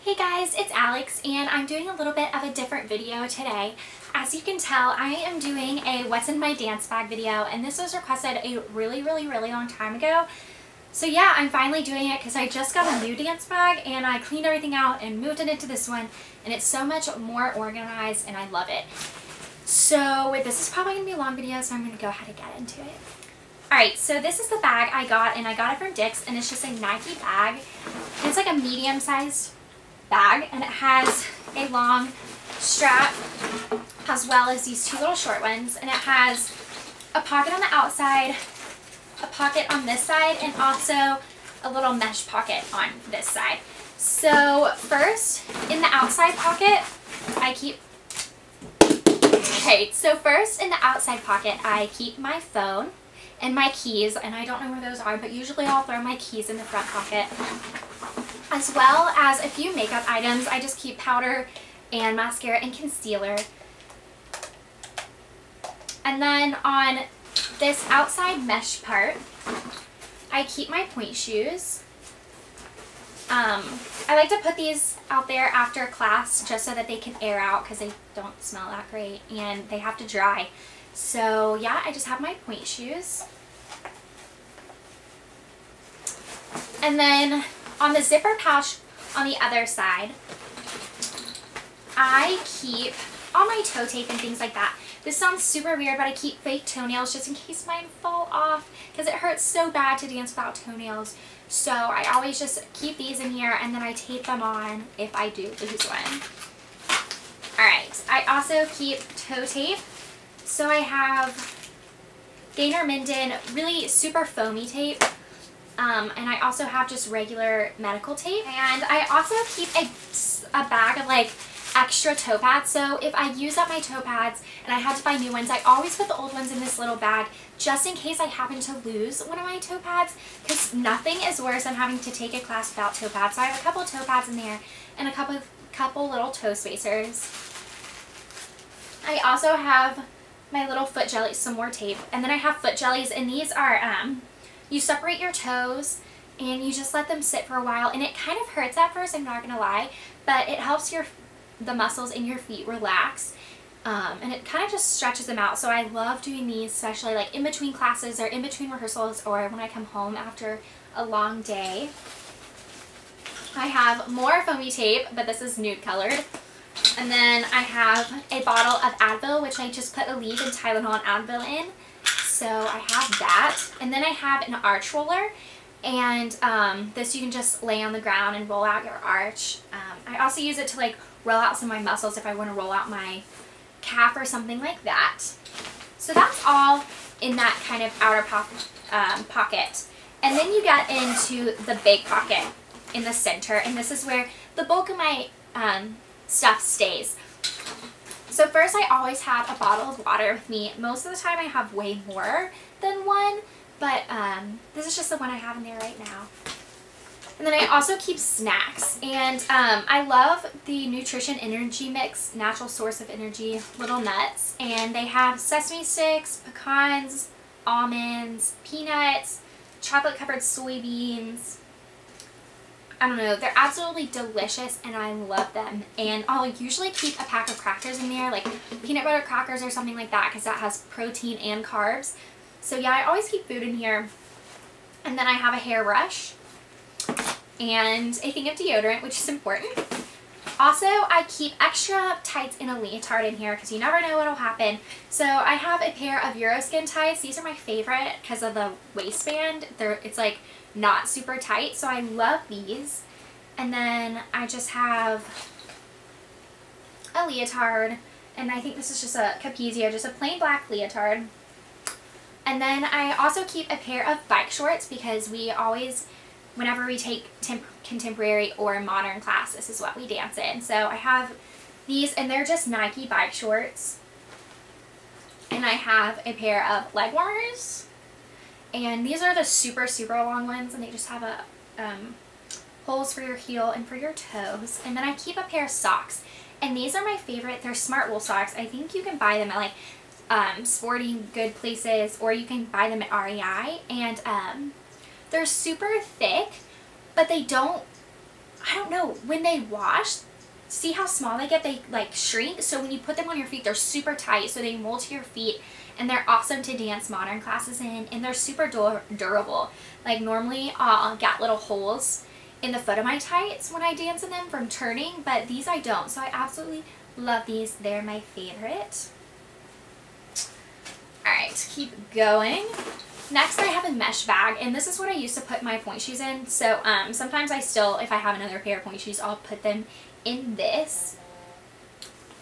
Hey guys, it's Alex and I'm doing a little bit of a different video today. As you can tell, I am doing a what's in my dance bag video, and this was requested a really long time ago. So yeah, I'm finally doing it because I just got a new dance bag and I cleaned everything out and moved it into this one, and it's so much more organized and I love it. So this is probably going to be a long video, so I'm going to go ahead and get into it. Alright, so this is the bag I got, and I got it from Dick's, and it's just a Nike bag. And it's like a medium-sized bag, and it has a long strap as well as these two little short ones, and it has a pocket on the outside, a pocket on this side, and also a little mesh pocket on this side. So first, in the outside pocket, I keep my phone and my keys, and I don't know where those are, but usually I'll throw my keys in the front pocket, as well as a few makeup items. I just keep powder and mascara and concealer. And then on this outside mesh part, I keep my point shoes. I like to put these out there after class just so that they can air out because they don't smell that great and they have to dry. So yeah, I just have my point shoes. And then on the zipper pouch on the other side, I keep all my toe tape and things like that. This sounds super weird, but I keep fake toenails just in case mine fall off because it hurts so bad to dance without toenails. So I always just keep these in here, and then I tape them on if I do lose one. Alright, I also keep toe tape. So I have Gainer Minden really super foamy tape. And I also have just regular medical tape. And I also keep a bag of like extra toe pads. So if I use up my toe pads and I have to buy new ones, I always put the old ones in this little bag just in case I happen to lose one of my toe pads, because nothing is worse than having to take a class without toe pads. So I have a couple toe pads in there and a couple little toe spacers. I also have my little foot jellies, some more tape, and then I have foot jellies, and these are you separate your toes and you just let them sit for a while, and it kind of hurts at first, I'm not gonna lie, but it helps the muscles in your feet relax, and it kind of just stretches them out. So I love doing these, especially like in between classes or in between rehearsals or when I come home after a long day. I have more foamy tape, but this is nude colored. And then I have a bottle of Advil, which I just put Aleve and Tylenol and Advil in. So I have that. And then I have an arch roller. And this you can just lay on the ground and roll out your arch. I also use it to like roll out some of my muscles if I want to roll out my calf or something like that. So that's all in that kind of outer pocket. And then you get into the big pocket in the center. And this is where the bulk of my stuff stays. So first, I always have a bottle of water with me. Most of the time I have way more than one, but this is just the one I have in there right now. And then I also keep snacks, and I love the Nutrition Energy Mix, Natural Source of Energy Little Nuts, and they have sesame sticks, pecans, almonds, peanuts, chocolate covered soybeans. I don't know, they're absolutely delicious and I love them. And I'll usually keep a pack of crackers in there, like peanut butter crackers or something like that, because that has protein and carbs. So yeah, I always keep food in here. And then I have a hairbrush and a thing of deodorant, which is important. Also, I keep extra tights in a leotard in here because you never know what will happen. So I have a pair of Euroskin tights. These are my favorite because of the waistband. It's like not super tight, so I love these. And then I just have a leotard, and I think this is just a Capezio, just a plain black leotard. And then I also keep a pair of bike shorts because we always, whenever we take contemporary or modern class, this is what we dance in. So I have these, and they're just Nike bike shorts. And I have a pair of leg warmers. And these are the super long ones, and they just have holes for your heel and for your toes. And then I keep a pair of socks, and these are my favorite. They're Smart Wool socks. I think you can buy them at like sporting good places, or you can buy them at REI, and they're super thick, but they don't I don't know, when they wash, see how small they get? They like shrink. So when you put them on your feet, they're super tight. So they mold to your feet, and they're awesome to dance modern classes in, and they're super durable. Like normally I'll get little holes in the foot of my tights when I dance in them from turning, but these I don't. So I absolutely love these. They're my favorite. Alright, keep going. Next I have a mesh bag, and this is what I used to put my point shoes in. So sometimes I still, if I have another pair of point shoes, I'll put them in this.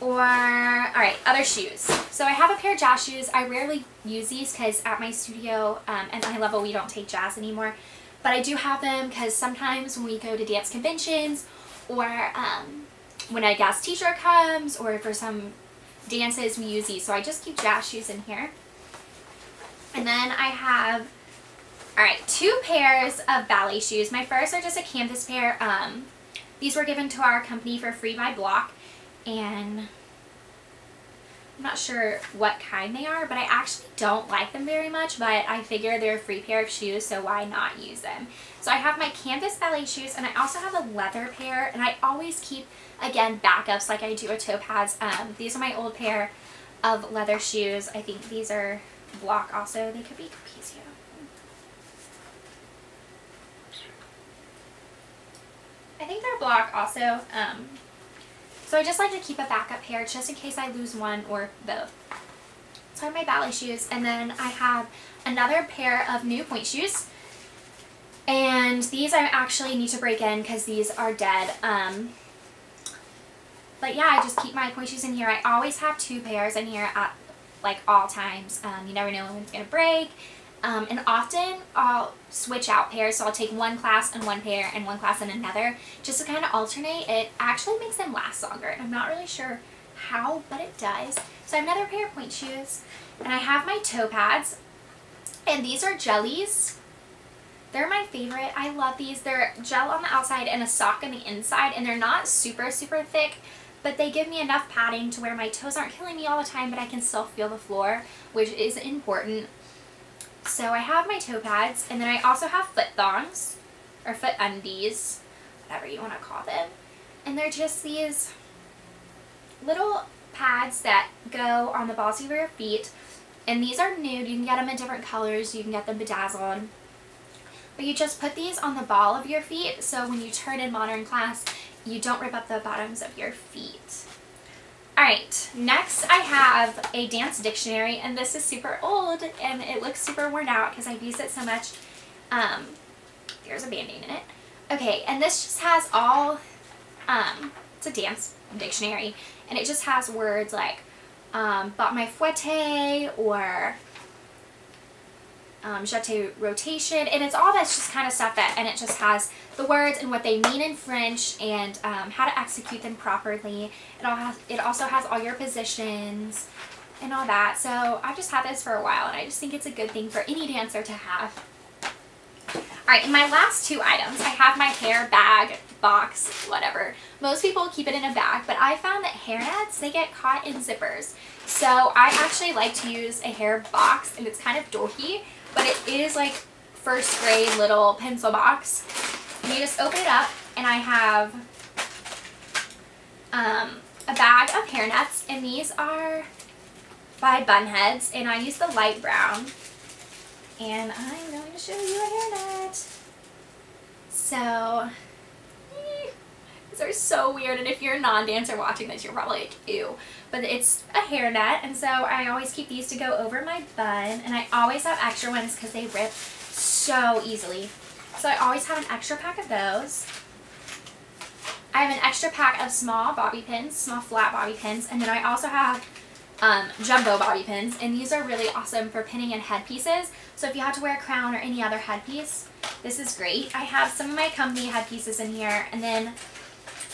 Or, alright, other shoes. So I have a pair of jazz shoes. I rarely use these because at my studio, at my level, we don't take jazz anymore. But I do have them because sometimes when we go to dance conventions, or when a guest teacher comes, or for some dances, we use these. So I just keep jazz shoes in here. And then I have, alright, 2 pairs of ballet shoes. My first are just a canvas pair. These were given to our company for free by Block, and I'm not sure what kind they are, but I actually don't like them very much, but I figure they're a free pair of shoes, so why not use them? So I have my canvas ballet shoes, and I also have a leather pair, and I always keep, again, backups like I do with toe pads. These are my old pair of leather shoes. I think these are Block also. They could be Capezio. I think they're Block also. So I just like to keep a backup pair just in case I lose one or both. So I have my ballet shoes, and then I have another pair of new point shoes. And these I actually need to break in because these are dead. But yeah, I just keep my point shoes in here. I always have 2 pairs in here at like all times. You never know when it's going to break. And often I'll switch out pairs, so I'll take one class in one pair and one class in another just to kind of alternate. It actually makes them last longer, and I'm not really sure how, but it does. So I have another pair of point shoes, and I have my toe pads, and these are jellies. They're my favorite. I love these. They're gel on the outside and a sock on the inside, and they're not super thick, but they give me enough padding to where my toes aren't killing me all the time, but I can still feel the floor, which is important. So I have my toe pads, and then I also have foot thongs, or foot undies, whatever you want to call them. And they're just these little pads that go on the balls of your feet. And these are nude. You can get them in different colors. You can get them bedazzled. But you just put these on the ball of your feet, so when you turn in modern class, you don't rip up the bottoms of your feet. Alright, next I have a dance dictionary, and this is super old, and it looks super worn out because I've used it so much. There's a band-aid in it. Okay, and this just has all, it's a dance dictionary, and it just has words like, bat my fouette, or jeté rotation, and it's all that's just kind of stuff that, and it just has the words and what they mean in French, and how to execute them properly. It also has all your positions and all that. So I've just had this for a while, and I just think it's a good thing for any dancer to have. Alright, in my last 2 items, I have my hair bag, box, whatever. Most people keep it in a bag, but I found that hairnets, they get caught in zippers. So I actually like to use a hair box, and it's kind of dorky, but it is like first grade little pencil box. And you just open it up, and I have a bag of hairnets, and these are by Bunheads, and I use the light brown. And I'm going to show you a hairnet. So, these are so weird, and if you're a non-dancer watching this, you're probably like, ew. But it's a hairnet, and so I always keep these to go over my bun, and I always have extra ones because they rip so easily. So I always have an extra pack of those. I have an extra pack of small bobby pins, small flat bobby pins, and then I also have jumbo bobby pins, and these are really awesome for pinning in headpieces. So if you have to wear a crown or any other headpiece, this is great. I have some of my company headpieces in here, and then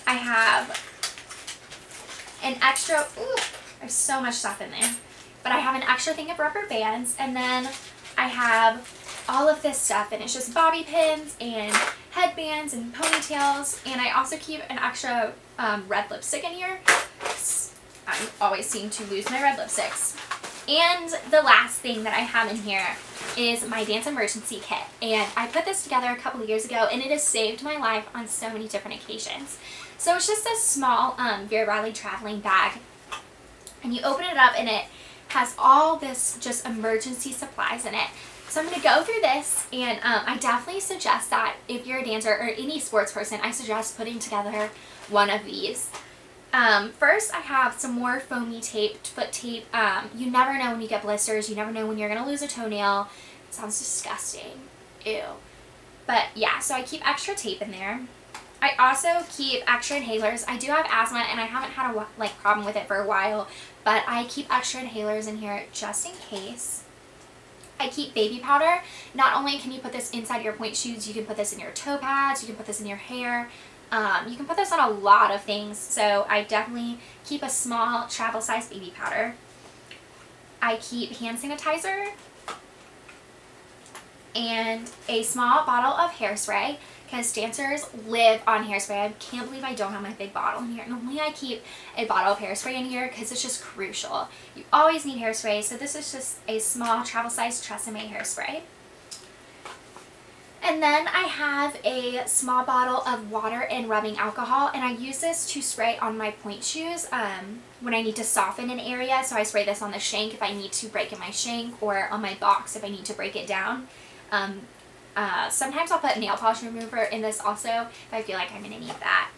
I have an extra, ooh, there's so much stuff in there, but I have an extra thing of rubber bands, and then I have all of this stuff, and it's just bobby pins and headbands and ponytails, and I also keep an extra red lipstick in here. I always seem to lose my red lipsticks. And the last thing that I have in here is my dance emergency kit. And I put this together a couple of years ago, and it has saved my life on so many different occasions. So it's just a small Vera Bradley traveling bag. And you open it up, and it has all this just emergency supplies in it. So I'm going to go through this, and I definitely suggest that if you're a dancer or any sports person, I suggest putting together one of these. First, I have some more foamy tape, foot tape. You never know when you get blisters. You never know when you're going to lose a toenail. It sounds disgusting. Ew. But yeah, so I keep extra tape in there. I also keep extra inhalers. I do have asthma, and I haven't had a problem with it for a while, but I keep extra inhalers in here just in case. I keep baby powder. Not only can you put this inside your point shoes, you can put this in your toe pads, you can put this in your hair. You can put this on a lot of things, so I definitely keep a small travel size baby powder. I keep hand sanitizer and a small bottle of hairspray, because dancers live on hairspray. I can't believe I don't have my big bottle in here. Normally I keep a bottle of hairspray in here because it's just crucial. You always need hairspray, so this is just a small travel size Tresemme hairspray. And then I have a small bottle of water and rubbing alcohol, and I use this to spray on my point shoes when I need to soften an area. So I spray this on the shank if I need to break in my shank, or on my box if I need to break it down. Sometimes I'll put nail polish remover in this also if I feel like I'm going to need that.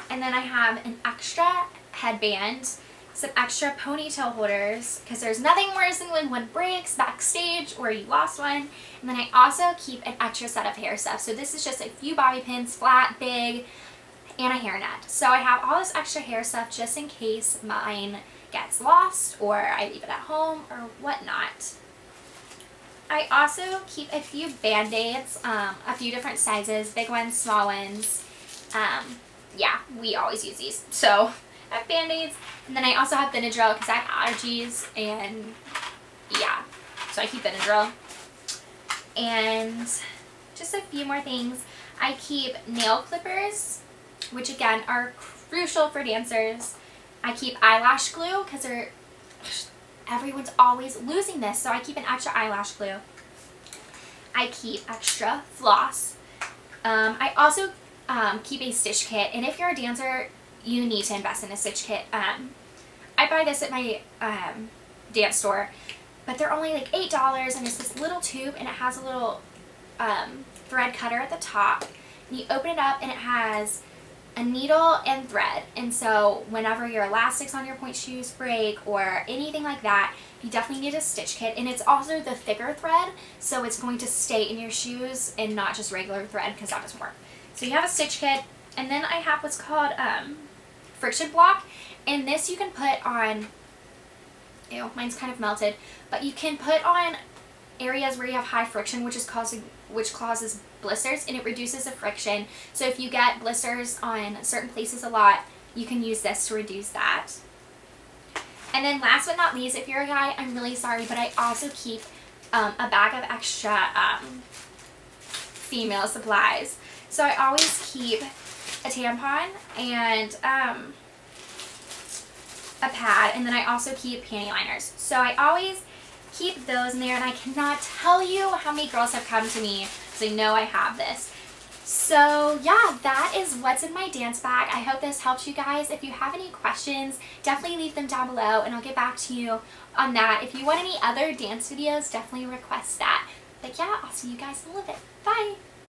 And then I have an extra headband, some extra ponytail holders, because there's nothing worse than when one breaks backstage or you lost one. And then I also keep an extra set of hair stuff. So this is just a few bobby pins, flat, big, and a hairnet. So I have all this extra hair stuff just in case mine gets lost or I leave it at home or whatnot. I also keep a few band-aids, a few different sizes, big ones, small ones. Yeah, we always use these. So I have band-aids, and then I also have Benadryl because I have allergies, and yeah, so I keep Benadryl. And just a few more things. I keep nail clippers, which again are crucial for dancers. I keep eyelash glue because everyone's always losing this, so I keep an extra eyelash glue. I keep extra floss. I also keep a stitch kit, and if you're a dancer, you need to invest in a stitch kit. I buy this at my dance store, but they're only like $8, and it's this little tube, and it has a little thread cutter at the top. And you open it up, and it has a needle and thread, and so whenever your elastics on your point shoes break or anything like that, you definitely need a stitch kit. And it's also the thicker thread, so it's going to stay in your shoes and not just regular thread, because that doesn't work. So you have a stitch kit, and then I have what's called friction block, and this you can put on, ew, mine's kind of melted, but you can put on areas where you have high friction, which causes blisters, and it reduces the friction. So if you get blisters on certain places a lot, you can use this to reduce that. And then last but not least, if you're a guy, I'm really sorry, but I also keep a bag of extra female supplies. So I always keep a tampon and a pad, and then I also keep panty liners. So I always keep those in there, and I cannot tell you how many girls have come to me so they know I have this. So yeah, that is what's in my dance bag. I hope this helps you guys. If you have any questions, definitely leave them down below, and I'll get back to you on that. If you want any other dance videos, definitely request that. But yeah, I'll see you guys in a little bit. Bye!